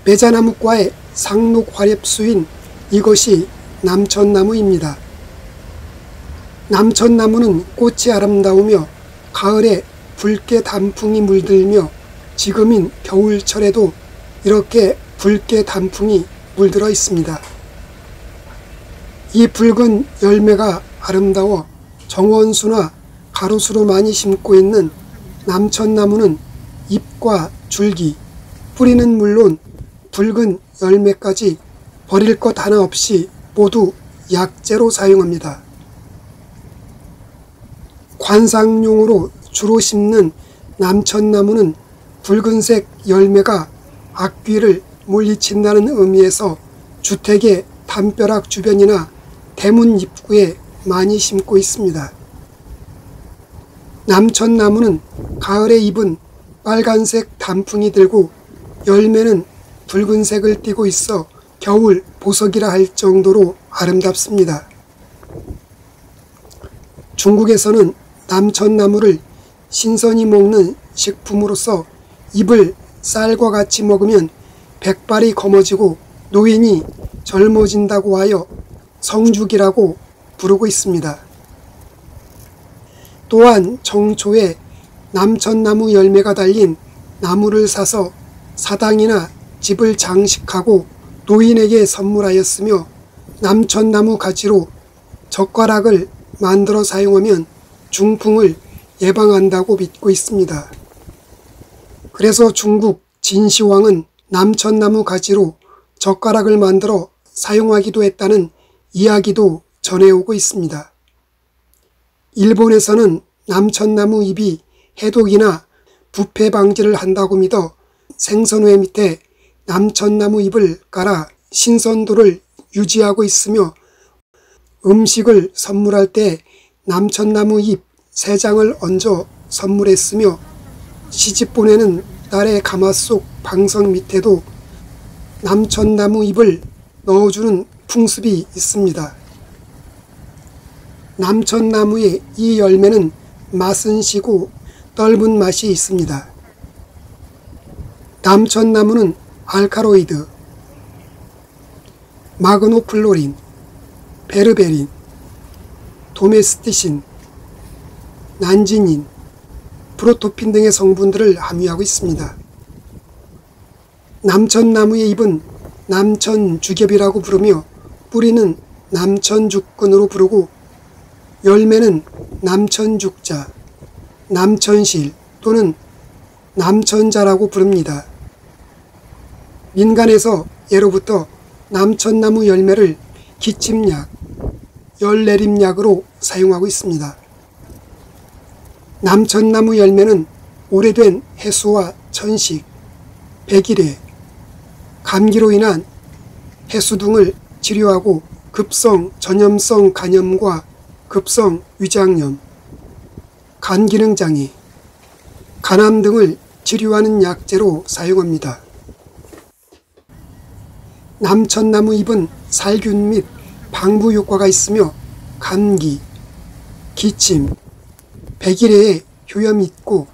매자나무과의 상록화렵수인 이것이 남천나무입니다. 남천나무는 꽃이 아름다우며 가을에 붉게 단풍이 물들며 지금인 겨울철에도 이렇게 붉게 단풍이 물들어 있습니다. 이 붉은 열매가 아름다워 정원수나 가로수로 많이 심고 있는 남천나무는 잎과 줄기, 뿌리는 물론 붉은 열매까지 버릴 것 하나 없이 모두 약재로 사용합니다. 관상용으로 주로 심는 남천나무는 붉은색 열매가 악귀를 물리친다는 의미에서 주택의 담벼락 주변이나 대문 입구에 많이 심고 있습니다. 남천나무는 가을에 잎은 빨간색 단풍이 들고 열매는 붉은색을 띠고 있어 겨울 보석이라 할 정도로 아름답습니다. 중국에서는 남천나무를 신선히 먹는 식품으로서 잎을 쌀과 같이 먹으면 백발이 검어지고 노인이 젊어진다고 하여 성죽이라고 부르고 있습니다. 또한 정초에 남천나무 열매가 달린 나무를 사서 사당이나 집을 장식하고 노인에게 선물하였으며 남천나무 가지로 젓가락을 만들어 사용하면 중풍을 예방한다고 믿고 있습니다. 그래서 중국 진시황은 남천나무 가지로 젓가락을 만들어 사용하기도 했다는 이야기도 전해오고 있습니다. 일본에서는 남천나무 잎이 해독이나 부패 방지를 한다고 믿어 생선회 밑에 남천나무 잎을 깔아 신선도를 유지하고 있으며 음식을 선물할 때 남천나무 잎 3장을 얹어 선물했으며 시집 보내는 딸의 가마속 방석 밑에도 남천나무 잎을 넣어주는 풍습이 있습니다. 남천나무의 이 열매는 맛은 시고 떫은 맛이 있습니다. 남천나무는 알카로이드, 마그노클로린, 베르베린, 도메스티신, 난지닌, 프로토핀 등의 성분들을 함유하고 있습니다. 남천나무의 잎은 남천주겹이라고 부르며 뿌리는 남천죽근으로 부르고 열매는 남천죽자, 남천실 또는 남천자라고 부릅니다. 민간에서 예로부터 남천나무 열매를 기침약, 열내림약으로 사용하고 있습니다. 남천나무 열매는 오래된 해수와 천식, 백일해, 감기로 인한 해수 등을 치료하고 급성 전염성 간염과 급성 위장염, 간기능장애, 간암 등을 치료하는 약재로 사용합니다. 남천나무 잎은 살균 및 방부 효과가 있으며 감기, 기침, 백일해에 효염이 있고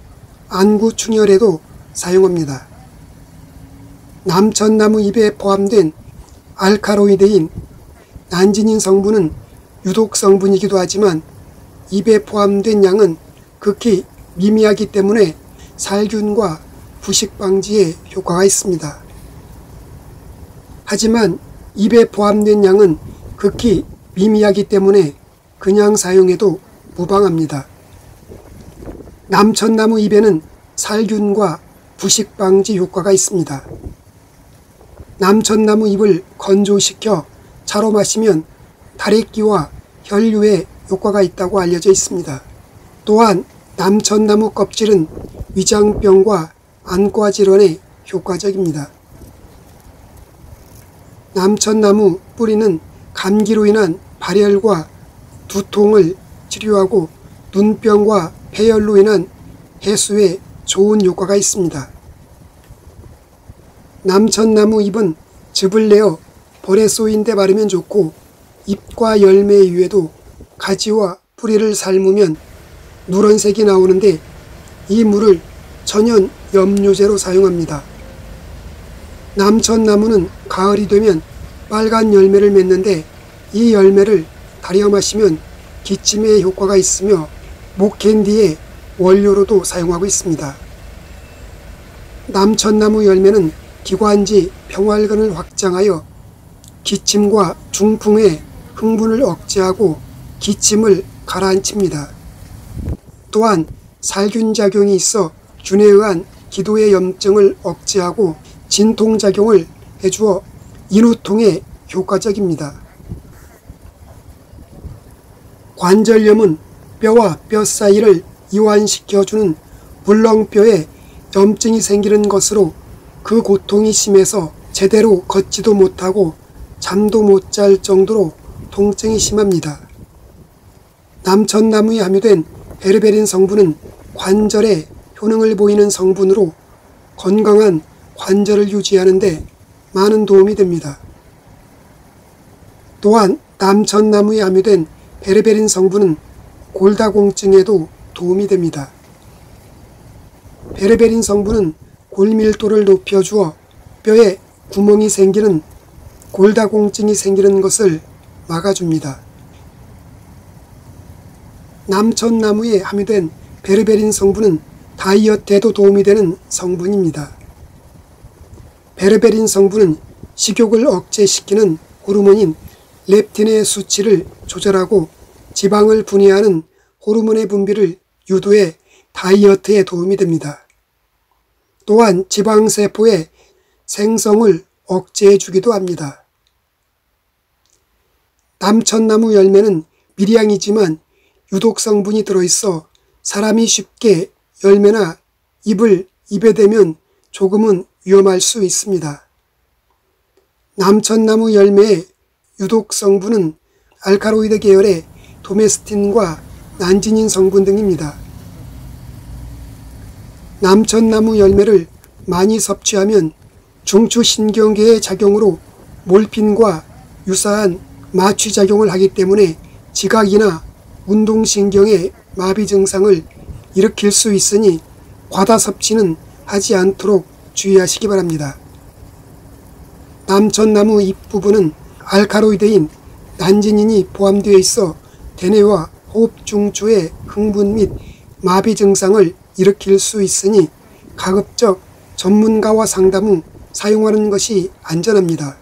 안구충혈에도 사용합니다. 남천나무 잎에 포함된 알카로이드인 난지닌 성분은 유독 성분이기도 하지만 잎에 포함된 양은 극히 미미하기 때문에 살균과 부식 방지에 효과가 있습니다. 하지만 잎에 포함된 양은 극히 미미하기 때문에 그냥 사용해도 무방합니다. 남천나무 잎에는 살균과 부식 방지 효과가 있습니다. 남천나무 잎을 건조시켜 차로 마시면 다래끼와 혈류에 효과가 있다고 알려져 있습니다. 또한 남천나무 껍질은 위장병과 안과 질환에 효과적입니다. 남천나무 뿌리는 감기로 인한 발열과 두통을 치료하고 눈병과 폐열로 인한 해수에 좋은 효과가 있습니다. 남천나무 잎은 즙을 내어 볼에 쏘인 데 바르면 좋고 잎과 열매 위에도 가지와 뿌리를 삶으면 누런색이 나오는데 이 물을 천연 염료제로 사용합니다. 남천나무는 가을이 되면 빨간 열매를 맺는데 이 열매를 달여 마시면 기침에 효과가 있으며 목캔디의 원료로도 사용하고 있습니다. 남천나무 열매는 기관지 평활근을 확장하여 기침과 중풍의 흥분을 억제하고 기침을 가라앉힙니다. 또한 살균작용이 있어 균에 의한 기도의 염증을 억제하고 진통작용을 해주어 인후통에 효과적입니다. 관절염은 뼈와 뼈 사이를 이완시켜주는 불렁뼈에 염증이 생기는 것으로 그 고통이 심해서 제대로 걷지도 못하고 잠도 못 잘 정도로 통증이 심합니다. 남천나무에 함유된 베르베린 성분은 관절에 효능을 보이는 성분으로 건강한 관절을 유지하는 데 많은 도움이 됩니다. 또한 남천나무에 함유된 베르베린 성분은 골다공증에도 도움이 됩니다. 베르베린 성분은 골밀도를 높여주어 뼈에 구멍이 생기는 골다공증이 생기는 것을 막아줍니다. 남천나무에 함유된 베르베린 성분은 다이어트에도 도움이 되는 성분입니다. 베르베린 성분은 식욕을 억제시키는 호르몬인 렙틴의 수치를 조절하고 지방을 분해하는 호르몬의 분비를 유도해 다이어트에 도움이 됩니다. 또한 지방세포의 생성을 억제해 주기도 합니다. 남천나무 열매는 미량이지만 유독 성분이 들어있어 사람이 쉽게 열매나 잎을 입에 대면 조금은 위험할 수 있습니다. 남천나무 열매의 유독 성분은 알카로이드 계열의 도메스틴과 난지닌 성분 등입니다. 남천나무 열매를 많이 섭취하면 중추신경계의 작용으로 몰핀과 유사한 마취작용을 하기 때문에 지각이나 운동신경의 마비 증상을 일으킬 수 있으니 과다 섭취는 하지 않도록 주의하시기 바랍니다. 남천나무 잎부분은 알카로이드인 난지닌이 포함되어 있어 대뇌와 호흡중추의 흥분 및 마비 증상을 일으킬 수 있으니 가급적 전문가와 상담 후 사용하는 것이 안전합니다.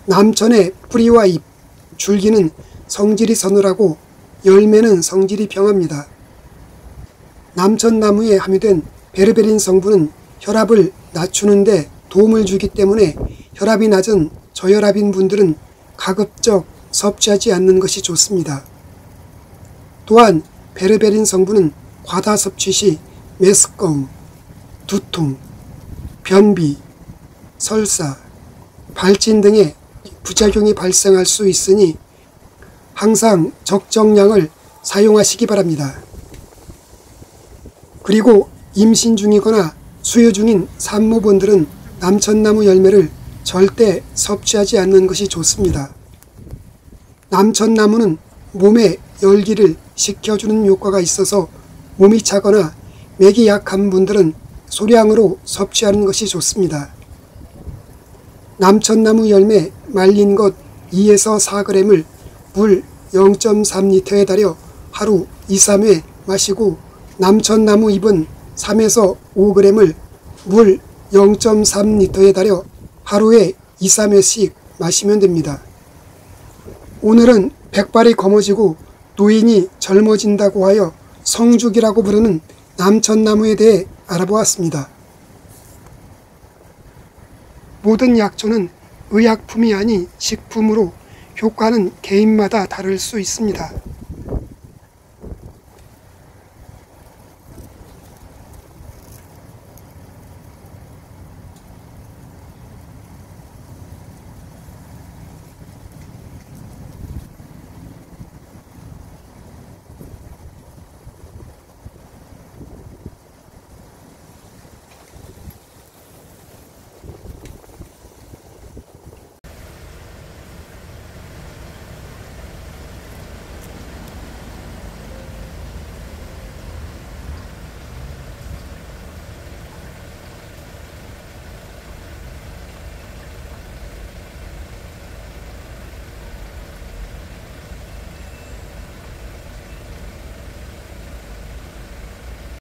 남천의 뿌리와 잎, 줄기는 성질이 서늘하고 열매는 성질이 평합니다. 남천나무에 함유된 베르베린 성분은 혈압을 낮추는 데 도움을 주기 때문에 혈압이 낮은 저혈압인 분들은 가급적 섭취하지 않는 것이 좋습니다. 또한 베르베린 성분은 과다 섭취 시 메스꺼움, 두통, 변비, 설사, 발진 등의 부작용이 발생할 수 있으니 항상 적정량을 사용하시기 바랍니다. 그리고 임신 중이거나 수유 중인 산모분들은 남천나무 열매를 절대 섭취하지 않는 것이 좋습니다. 남천나무는 몸의 열기를 식혀주는 효과가 있어서 몸이 차거나 맥이 약한 분들은 소량으로 섭취하는 것이 좋습니다. 남천나무 열매 말린 것 2에서 4g을 물 0.3리터에 달여 하루 2-3회 마시고 남천나무 잎은 3에서 5g을 물 0.3리터에 달여 하루에 2-3회씩 마시면 됩니다. 오늘은 백발이 검어지고 노인이 젊어진다고 하여 성죽이라고 부르는 남천나무에 대해 알아보았습니다. 모든 약초는 의약품이 아닌 식품으로 효과는 개인마다 다를 수 있습니다.